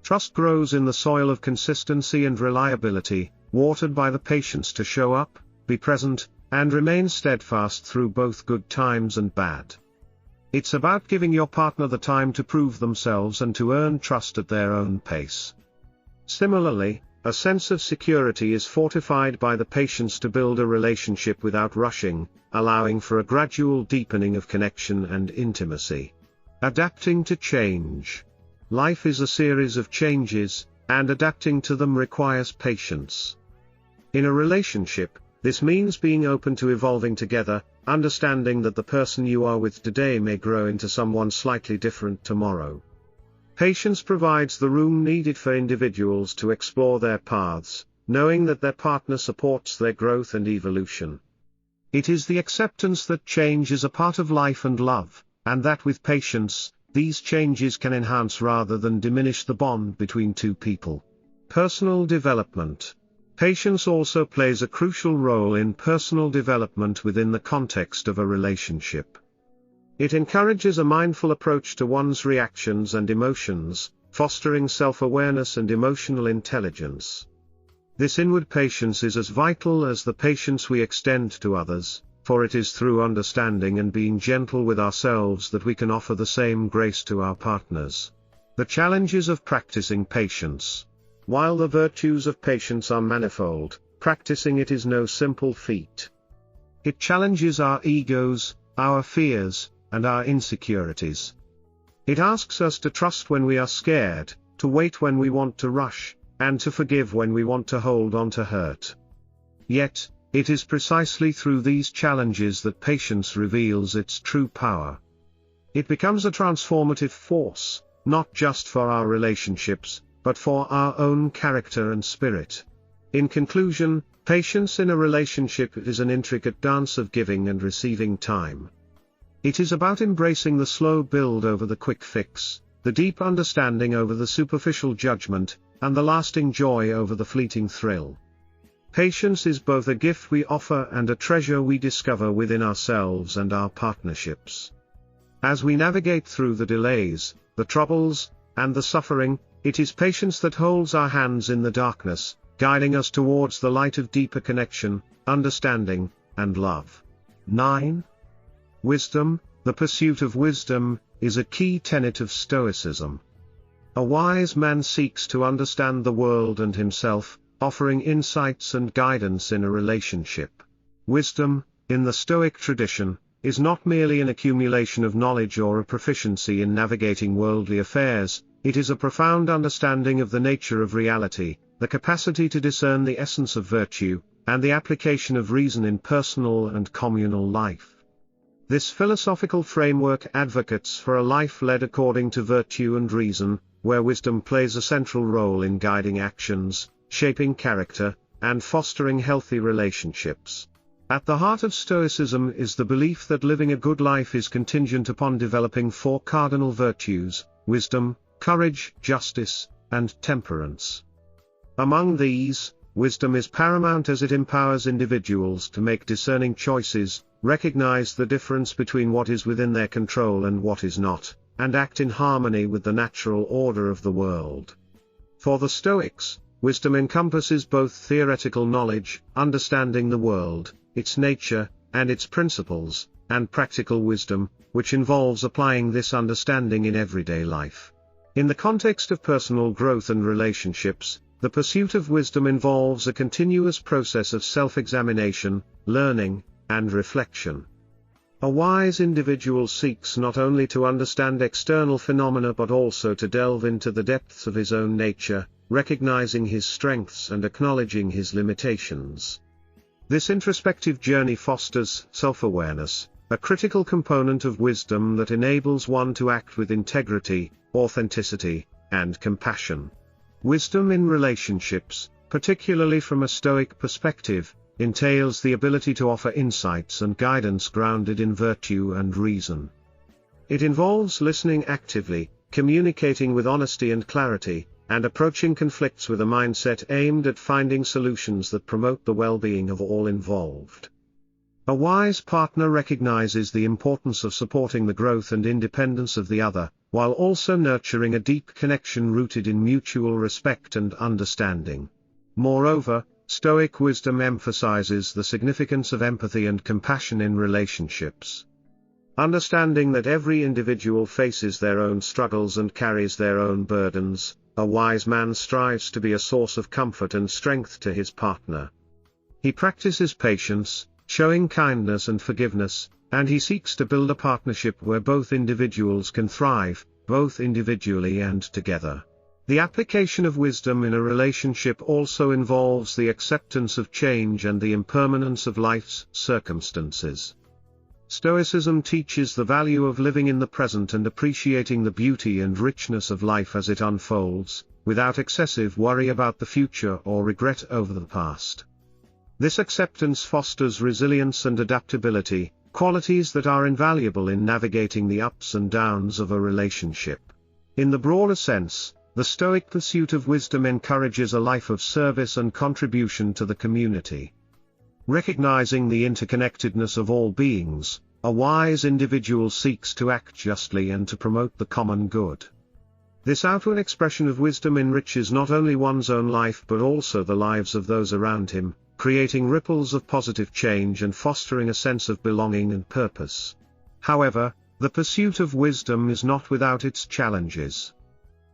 Trust grows in the soil of consistency and reliability, watered by the patience to show up, be present, and remain steadfast through both good times and bad. It's about giving your partner the time to prove themselves and to earn trust at their own pace. Similarly, a sense of security is fortified by the patience to build a relationship without rushing, allowing for a gradual deepening of connection and intimacy. Adapting to change. Life is a series of changes, and adapting to them requires patience. In a relationship, this means being open to evolving together, understanding that the person you are with today may grow into someone slightly different tomorrow. Patience provides the room needed for individuals to explore their paths, knowing that their partner supports their growth and evolution. It is the acceptance that change is a part of life and love, and that with patience, these changes can enhance rather than diminish the bond between two people. Personal development. Patience also plays a crucial role in personal development within the context of a relationship. It encourages a mindful approach to one's reactions and emotions, fostering self-awareness and emotional intelligence. This inward patience is as vital as the patience we extend to others, for it is through understanding and being gentle with ourselves that we can offer the same grace to our partners. The challenges of practicing patience. While the virtues of patience are manifold, practicing it is no simple feat. It challenges our egos, our fears, and our insecurities. It asks us to trust when we are scared, to wait when we want to rush, and to forgive when we want to hold on to hurt. Yet, it is precisely through these challenges that patience reveals its true power. It becomes a transformative force, not just for our relationships, but for our own character and spirit. In conclusion, patience in a relationship is an intricate dance of giving and receiving time. It is about embracing the slow build over the quick fix, the deep understanding over the superficial judgment, and the lasting joy over the fleeting thrill. Patience is both a gift we offer and a treasure we discover within ourselves and our partnerships. As we navigate through the delays, the troubles, and the suffering, it is patience that holds our hands in the darkness, guiding us towards the light of deeper connection, understanding, and love. 9. Wisdom. The pursuit of wisdom is a key tenet of Stoicism. A wise man seeks to understand the world and himself, offering insights and guidance in a relationship. Wisdom, in the Stoic tradition, is not merely an accumulation of knowledge or a proficiency in navigating worldly affairs, it is a profound understanding of the nature of reality, the capacity to discern the essence of virtue, and the application of reason in personal and communal life. This philosophical framework advocates for a life led according to virtue and reason, where wisdom plays a central role in guiding actions, shaping character, and fostering healthy relationships. At the heart of Stoicism is the belief that living a good life is contingent upon developing 4 cardinal virtues: wisdom, courage, justice, and temperance. Among these, wisdom is paramount as it empowers individuals to make discerning choices, recognize the difference between what is within their control and what is not, and act in harmony with the natural order of the world. For the Stoics, wisdom encompasses both theoretical knowledge, understanding the world, its nature, and its principles, and practical wisdom, which involves applying this understanding in everyday life. In the context of personal growth and relationships, the pursuit of wisdom involves a continuous process of self-examination, learning, and reflection. A wise individual seeks not only to understand external phenomena but also to delve into the depths of his own nature, recognizing his strengths and acknowledging his limitations. This introspective journey fosters self-awareness, a critical component of wisdom that enables one to act with integrity, authenticity, and compassion. Wisdom in relationships, particularly from a Stoic perspective, entails the ability to offer insights and guidance grounded in virtue and reason. It involves listening actively, communicating with honesty and clarity, and approaching conflicts with a mindset aimed at finding solutions that promote the well-being of all involved. A wise partner recognizes the importance of supporting the growth and independence of the other, while also nurturing a deep connection rooted in mutual respect and understanding. Moreover, Stoic wisdom emphasizes the significance of empathy and compassion in relationships. Understanding that every individual faces their own struggles and carries their own burdens, a wise man strives to be a source of comfort and strength to his partner. He practices patience, showing kindness and forgiveness, and he seeks to build a partnership where both individuals can thrive, both individually and together. The application of wisdom in a relationship also involves the acceptance of change and the impermanence of life's circumstances. Stoicism teaches the value of living in the present and appreciating the beauty and richness of life as it unfolds, without excessive worry about the future or regret over the past. This acceptance fosters resilience and adaptability, qualities that are invaluable in navigating the ups and downs of a relationship. In the broader sense, the Stoic pursuit of wisdom encourages a life of service and contribution to the community. Recognizing the interconnectedness of all beings, a wise individual seeks to act justly and to promote the common good. This outward expression of wisdom enriches not only one's own life but also the lives of those around him, creating ripples of positive change and fostering a sense of belonging and purpose. However, the pursuit of wisdom is not without its challenges.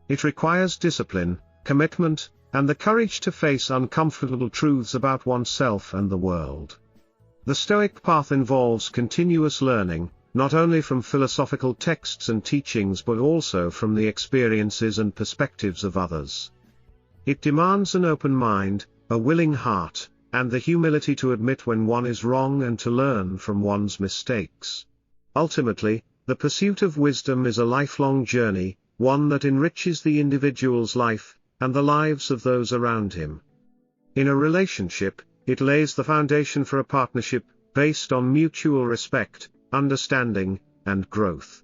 It requires discipline, commitment, and the courage to face uncomfortable truths about oneself and the world. The Stoic path involves continuous learning, not only from philosophical texts and teachings but also from the experiences and perspectives of others. It demands an open mind, a willing heart, and the humility to admit when one is wrong and to learn from one's mistakes. Ultimately, the pursuit of wisdom is a lifelong journey, one that enriches the individual's life, and the lives of those around him. In a relationship, it lays the foundation for a partnership, based on mutual respect, understanding, and growth.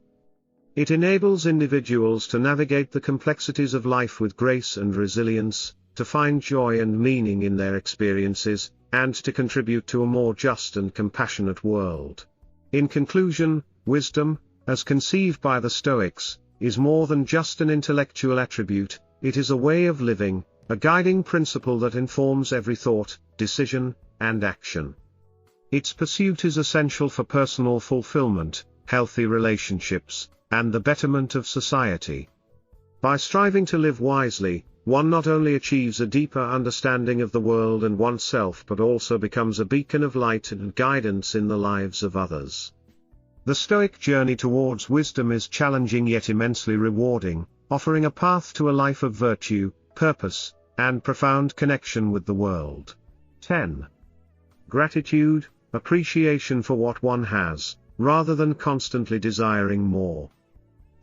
It enables individuals to navigate the complexities of life with grace and resilience, to find joy and meaning in their experiences, and to contribute to a more just and compassionate world. In conclusion, wisdom, as conceived by the Stoics, is more than just an intellectual attribute, it is a way of living, a guiding principle that informs every thought, decision, and action. Its pursuit is essential for personal fulfillment, healthy relationships, and the betterment of society. By striving to live wisely, one not only achieves a deeper understanding of the world and oneself but also becomes a beacon of light and guidance in the lives of others. The Stoic journey towards wisdom is challenging yet immensely rewarding, offering a path to a life of virtue, purpose, and profound connection with the world. 10. Gratitude, appreciation for what one has, rather than constantly desiring more.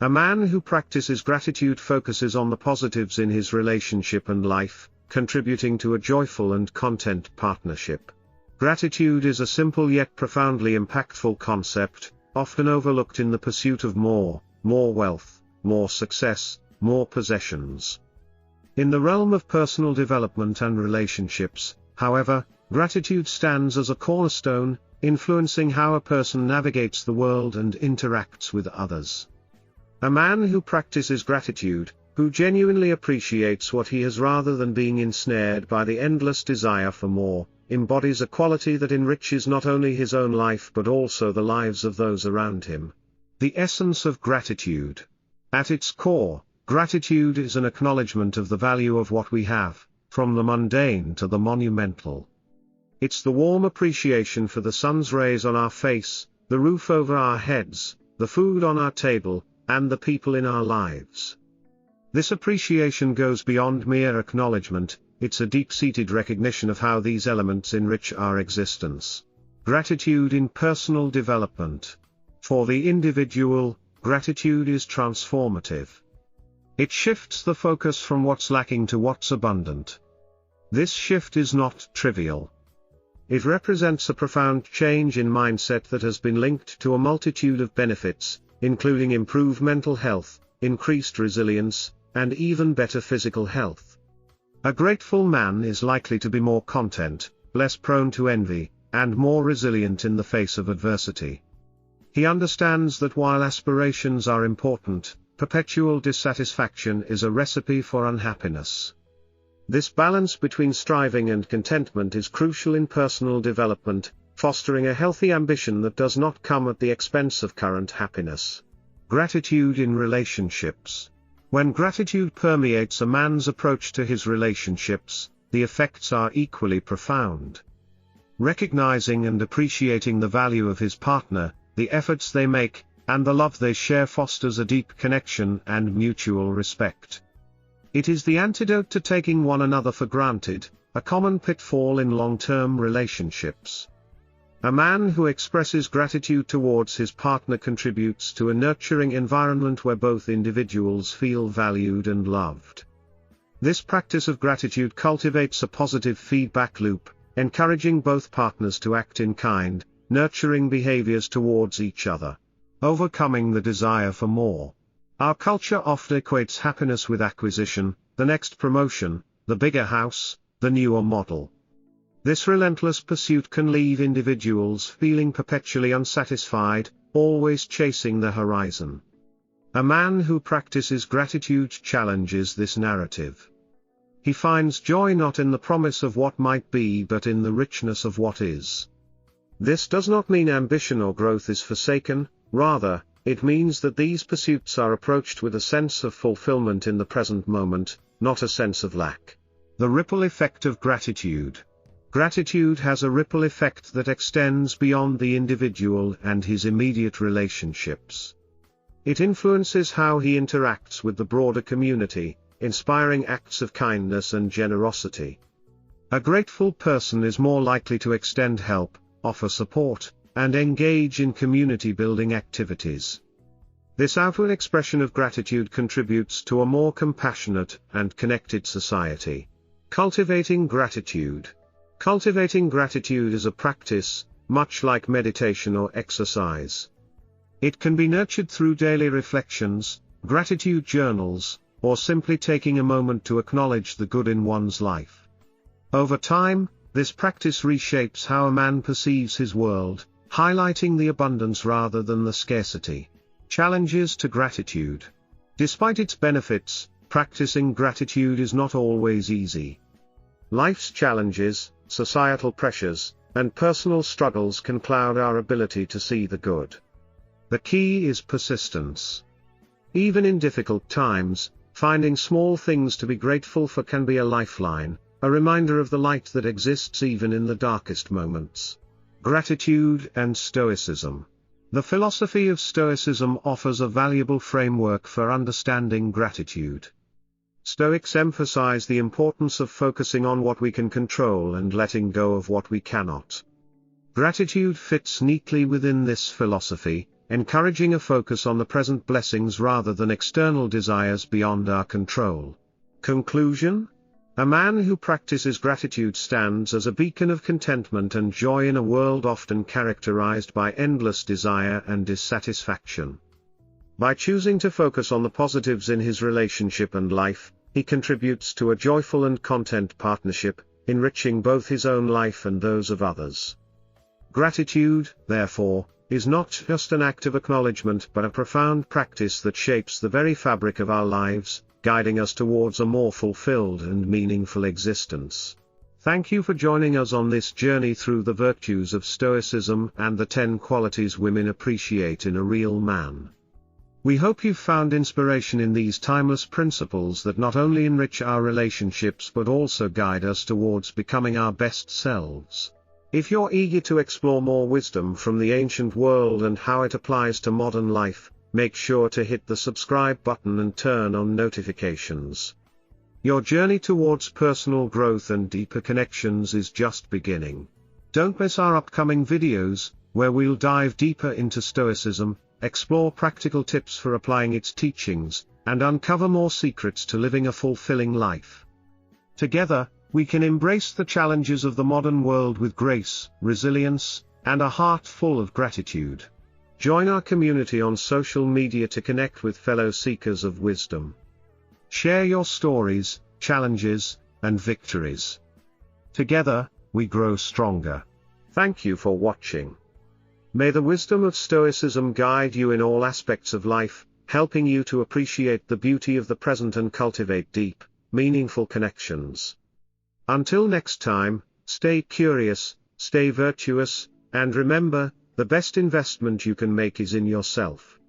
A man who practices gratitude focuses on the positives in his relationship and life, contributing to a joyful and content partnership. Gratitude is a simple yet profoundly impactful concept, often overlooked in the pursuit of more wealth, more success, more possessions. In the realm of personal development and relationships, however, gratitude stands as a cornerstone, influencing how a person navigates the world and interacts with others. A man who practices gratitude, who genuinely appreciates what he has rather than being ensnared by the endless desire for more, embodies a quality that enriches not only his own life but also the lives of those around him. The essence of gratitude. At its core, gratitude is an acknowledgement of the value of what we have, from the mundane to the monumental. It's the warm appreciation for the sun's rays on our face, the roof over our heads, the food on our table, and the people in our lives. This appreciation goes beyond mere acknowledgement, it's a deep-seated recognition of how these elements enrich our existence. Gratitude in personal development. For the individual, gratitude is transformative. It shifts the focus from what's lacking to what's abundant. This shift is not trivial. It represents a profound change in mindset that has been linked to a multitude of benefits, including improved mental health, increased resilience, and even better physical health. A grateful man is likely to be more content, less prone to envy, and more resilient in the face of adversity. He understands that while aspirations are important, perpetual dissatisfaction is a recipe for unhappiness. This balance between striving and contentment is crucial in personal development, fostering a healthy ambition that does not come at the expense of current happiness. Gratitude in relationships. When gratitude permeates a man's approach to his relationships, the effects are equally profound. Recognizing and appreciating the value of his partner, the efforts they make, and the love they share fosters a deep connection and mutual respect. It is the antidote to taking one another for granted, a common pitfall in long-term relationships. A man who expresses gratitude towards his partner contributes to a nurturing environment where both individuals feel valued and loved. This practice of gratitude cultivates a positive feedback loop, encouraging both partners to act in kind, nurturing behaviors towards each other. Overcoming the desire for more. Our culture often equates happiness with acquisition, the next promotion, the bigger house, the newer model. This relentless pursuit can leave individuals feeling perpetually unsatisfied, always chasing the horizon. A man who practices gratitude challenges this narrative. He finds joy not in the promise of what might be but in the richness of what is. This does not mean ambition or growth is forsaken, rather, it means that these pursuits are approached with a sense of fulfillment in the present moment, not a sense of lack. The ripple effect of gratitude. Gratitude has a ripple effect that extends beyond the individual and his immediate relationships. It influences how he interacts with the broader community, inspiring acts of kindness and generosity. A grateful person is more likely to extend help, offer support, and engage in community-building activities. This outward expression of gratitude contributes to a more compassionate and connected society. Cultivating gratitude. Cultivating gratitude is a practice, much like meditation or exercise. It can be nurtured through daily reflections, gratitude journals, or simply taking a moment to acknowledge the good in one's life. Over time, this practice reshapes how a man perceives his world, highlighting the abundance rather than the scarcity. Challenges to gratitude. Despite its benefits, practicing gratitude is not always easy. Life's challenges, societal pressures, and personal struggles can cloud our ability to see the good. The key is persistence. Even in difficult times, finding small things to be grateful for can be a lifeline, a reminder of the light that exists even in the darkest moments. Gratitude and Stoicism. The philosophy of Stoicism offers a valuable framework for understanding gratitude. Stoics emphasize the importance of focusing on what we can control and letting go of what we cannot. Gratitude fits neatly within this philosophy, encouraging a focus on the present blessings rather than external desires beyond our control. Conclusion? A man who practices gratitude stands as a beacon of contentment and joy in a world often characterized by endless desire and dissatisfaction. By choosing to focus on the positives in his relationship and life, he contributes to a joyful and content partnership, enriching both his own life and those of others. Gratitude, therefore, is not just an act of acknowledgement but a profound practice that shapes the very fabric of our lives, guiding us towards a more fulfilled and meaningful existence. Thank you for joining us on this journey through the virtues of Stoicism and the 10 qualities women appreciate in a real man. We hope you've found inspiration in these timeless principles that not only enrich our relationships but also guide us towards becoming our best selves. If you're eager to explore more wisdom from the ancient world and how it applies to modern life, make sure to hit the subscribe button and turn on notifications. Your journey towards personal growth and deeper connections is just beginning. Don't miss our upcoming videos, where we'll dive deeper into Stoicism, explore practical tips for applying its teachings, and uncover more secrets to living a fulfilling life. Together, we can embrace the challenges of the modern world with grace, resilience, and a heart full of gratitude. Join our community on social media to connect with fellow seekers of wisdom. Share your stories, challenges, and victories. Together, we grow stronger. Thank you for watching. May the wisdom of Stoicism guide you in all aspects of life, helping you to appreciate the beauty of the present and cultivate deep, meaningful connections. Until next time, stay curious, stay virtuous, and remember, the best investment you can make is in yourself.